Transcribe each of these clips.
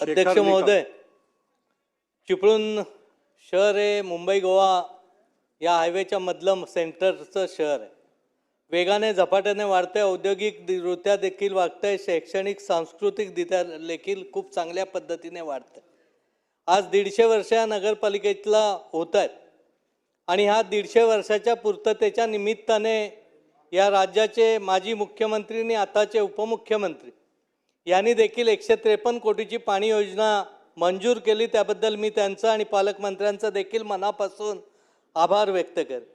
अध्यक्ष महोदय, चिपळूण शहर हे मुंबई गोवा या हायवेच्या मधलं सेंटरचं शहर आहे. वेगाने झपाट्याने वाढतंय, औद्योगिकरित्या देखील वाढतंय, शैक्षणिक सांस्कृतिकरित्या देखील खूप चांगल्या पद्धतीने वाढतंय. आज 150 वर्ष या नगरपालिकेतला होत आहेत आणि ह्या 150 वर्षाच्या पूर्ततेच्या निमित्ताने या राज्याचे माजी मुख्यमंत्री आणि आताचे उपमुख्यमंत्री यांनी देखील 153 कोटीची पाणी योजना मंजूर केली. त्याबद्दल मी त्यांचा आणि पालकमंत्र्यांचा देखील मनापासून आभार व्यक्त करतो.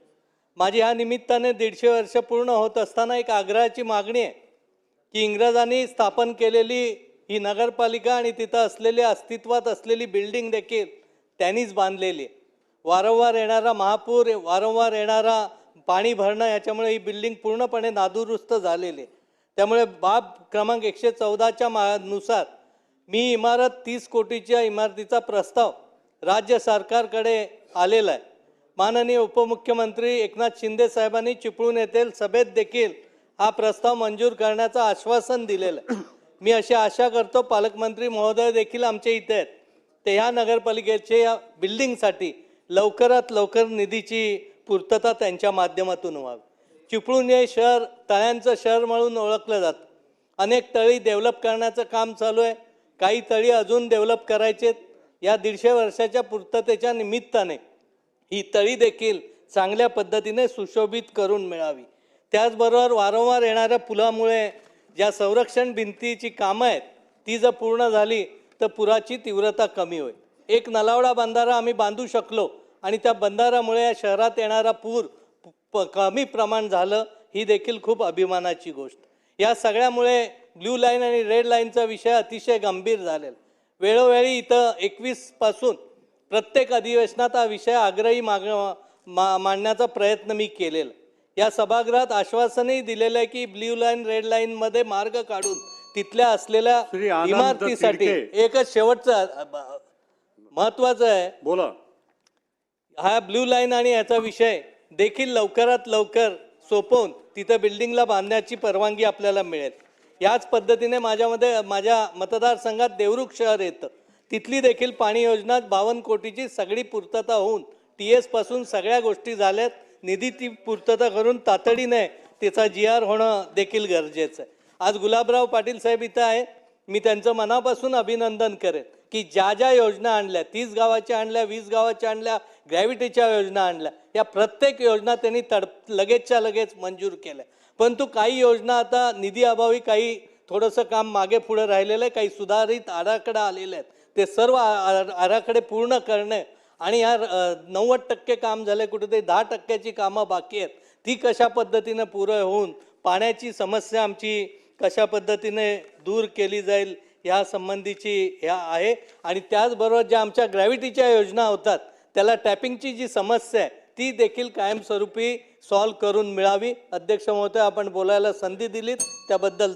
माझी ह्या निमित्ताने 150 वर्ष पूर्ण होत असताना एक आग्रहाची मागणी आहे की इंग्रजांनी स्थापन केलेली ही नगरपालिका आणि तिथं असलेली अस्तित्वात असलेली बिल्डिंग देखील त्यांनीच बांधलेली आहे. वारंवार येणारा महापूर, वारंवार येणारा पाणी भरणं याच्यामुळे ही बिल्डिंग पूर्णपणे नादुरुस्त झालेली आहे. त्यामुळे बाब क्रमांक 114च्या नुसार मी इमारत 30 कोटीच्या इमारतीचा प्रस्ताव राज्य सरकारकडे आलेला आहे. माननीय उपमुख्यमंत्री एकनाथ शिंदे साहेबांनी चिपळूण येथील सभेत देखील हा प्रस्ताव मंजूर करण्याचं आश्वासन दिलेलं आहे. मी अशी आशा करतो पालकमंत्री महोदय देखील आमच्या इथे आहेत, ते ह्या नगरपालिकेच्या या बिल्डिंगसाठी लवकरात लवकर निधीची पूर्तता त्यांच्या माध्यमातून व्हावी. चिपळूण हे शहर तळ्यांचं शहर म्हणून ओळखलं जातं. अनेक तळी डेव्हलप करण्याचं काम चालू आहे. काही तळी अजून डेव्हलप करायचे. या 150 वर्षाच्या पूर्ततेच्या निमित्ताने ही तळी देखील चांगल्या पद्धतीने सुशोभित करून मिळावी. त्याचबरोबर वारंवार येणाऱ्या पुलामुळे ज्या संरक्षण भिंतीची कामं आहेत ती जर पूर्ण झाली तर पुराची तीव्रता कमी होईल. एक नलावडा बंधारा आम्ही बांधू शकलो आणि त्या बंधारामुळे या शहरात येणारा पूर कमी प्रमाण झालं, ही देखील खूप अभिमानाची गोष्ट. या सगळ्यामुळे ब्ल्यू लाईन आणि रेड लाईनचा विषय अतिशय गंभीर झालेला. वेळोवेळी इथं 21 पासून प्रत्येक अधिवेशनात हा विषय आग्रही मांडण्याचा प्रयत्न मी केलेला. या सभागृहात आश्वासनही दिलेलं आहे की ब्ल्यू लाईन रेड लाईनमध्ये मार्ग काढून तिथल्या असलेल्या इमारतीसाठी एकच शेवटचं महत्त्वाचं आहे, बोला, हा ब्ल्यू लाईन आणि याचा विषय देखील लवकरात लवकर सोपवून तिथं बिल्डिंगला बांधण्याची परवानगी आपल्याला मिळेल. याच पद्धतीने माझ्या मतदारसंघात देवरुख शहर येतं, तिथली देखील पाणी योजना 52 कोटीची सगळी पूर्तता होऊन TS पासून सगळ्या गोष्टी झाल्यात. निधी ती पूर्तता करून तातडीने त्याचा GR होणं देखील गरजेचं आहे. आज गुलाबराव पाटील साहेब इथं आहे, मी त्यांचं मनापासून अभिनंदन करेन की ज्या ज्या योजना आणल्या, 30 गावाच्या आणल्या, 20 गावाच्या आणल्या, ग्रॅव्हिटीच्या योजना आणल्या, या प्रत्येक योजना त्यांनी लगेचच्या लगेच मंजूर केल्या. परंतु काही योजना आता निधी अभावी काही थोडंसं काम मागे पुढे राहिलेलं आहे. काही सुधारित आराखडे आलेले आहेत, ते सर्व आराखडे पूर्ण करणे आणि या 90% काम झाले, कुठेतरी 10%ची कामं बाकी आहेत, ती कशा पद्धतीने पुरं होऊन पाण्याची समस्या आमची कशा पद्धतीने दूर केली जाईल या संबंधीची ह्या आहे. आणि त्याचबरोबर ज्या आमच्या ग्रॅव्हिटीच्या योजना होतात त्याला टॅपिंगची जी समस्या आहे ती देखील कायमस्वरूपी सॉल्व्ह करून मिळावी. अध्यक्ष महोदय, आपण बोलायला संधी दिलीत त्याबद्दल